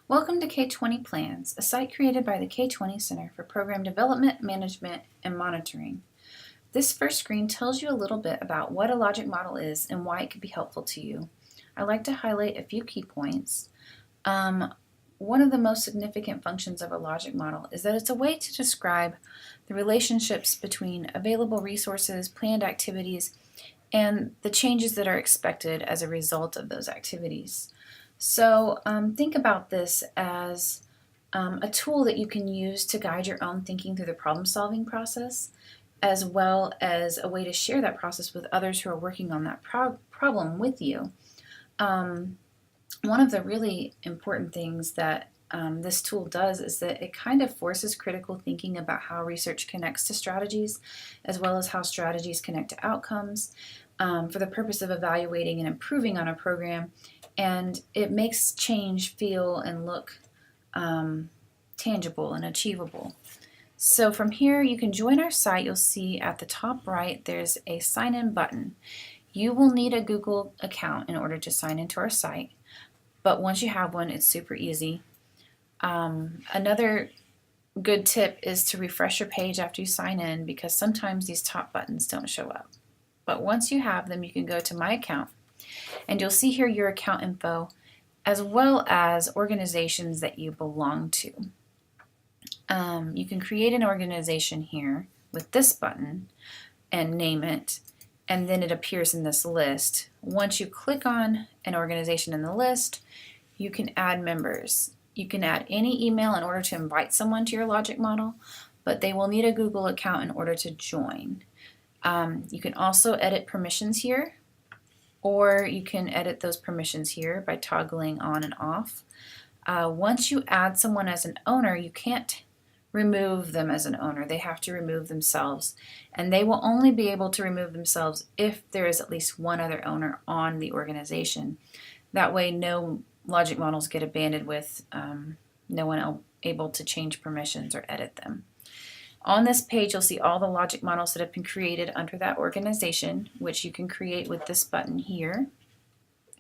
Welcome to K20 PLANS, a site created by the K20 Center for Program Development, Management, and Monitoring. This first screen tells you a little bit about what a logic model is and why it could be helpful to you. I'd like to highlight a few key points. One of the most significant functions of a logic model is that it's a way to describe the relationships between available resources, planned activities, and the changes that are expected as a result of those activities. So think about this as a tool that you can use to guide your own thinking through the problem-solving process, as well as a way to share that process with others who are working on that problem with you. One of the really important things that this tool does is that it kind of forces critical thinking about how research connects to strategies, as well as how strategies connect to outcomes, for the purpose of evaluating and improving on a program. And it makes change feel and look tangible and achievable. So from here, you can join our site. You'll see at the top right, there's a sign in button. You will need a Google account in order to sign into our site, but once you have one, it's super easy. Another good tip is to refresh your page after you sign in, because sometimes these top buttons don't show up. But once you have them, you can go to My Account, and you'll see here your account info, as well as organizations that you belong to. You can create an organization here with this button and name it, and then it appears in this list. Once you click on an organization in the list, you can add members. You can add any email in order to invite someone to your logic model, but they will need a Google account in order to join. You can also edit permissions here, or you can edit those permissions here by toggling on and off. Once you add someone as an owner, you can't remove them as an owner. They have to remove themselves, and they will only be able to remove themselves if there is at least one other owner on the organization. That way no logic models get abandoned with no one able to change permissions or edit them. On this page, you'll see all the logic models that have been created under that organization, which you can create with this button here.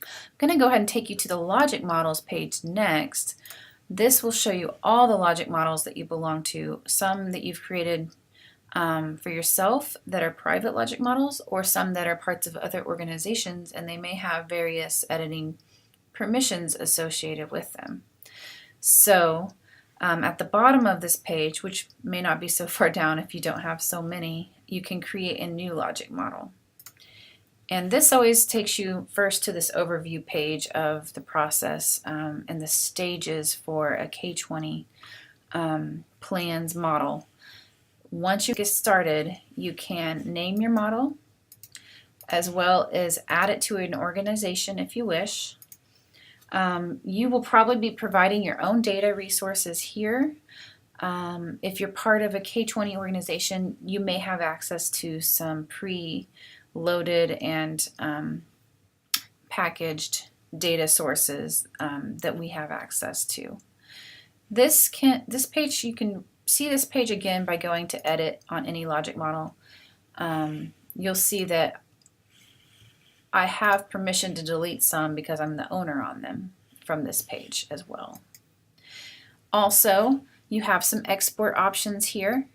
I'm going to go ahead and take you to the logic models page next. This will show you all the logic models that you belong to, some that you've created for yourself that are private logic models, or some that are parts of other organizations, and they may have various editing permissions associated with them. So at the bottom of this page, which may not be so far down if you don't have so many, you can create a new logic model. And this always takes you first to this overview page of the process and the stages for a K20 PLANS model. Once you get started, you can name your model, as well as add it to an organization if you wish. You will probably be providing your own data resources here. If you're part of a K20 organization, you may have access to some pre-loaded and packaged data sources that we have access to. This page, you can see this page again by going to edit on any logic model. You'll see that I have permission to delete some because I'm the owner on them from this page as well. Also, you have some export options here,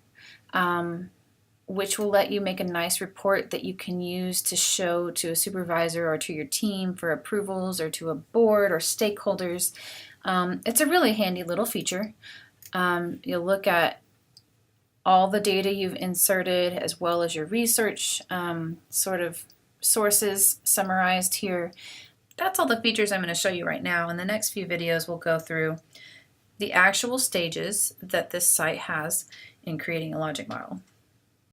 which will let you make a nice report that you can use to show to a supervisor or to your team for approvals, or to a board or stakeholders. It's a really handy little feature. You'll look at all the data you've inserted, as well as your research sort of sources summarized here. That's all the features I'm going to show you right now. In the next few videos, we'll go through the actual stages that this site has in creating a logic model.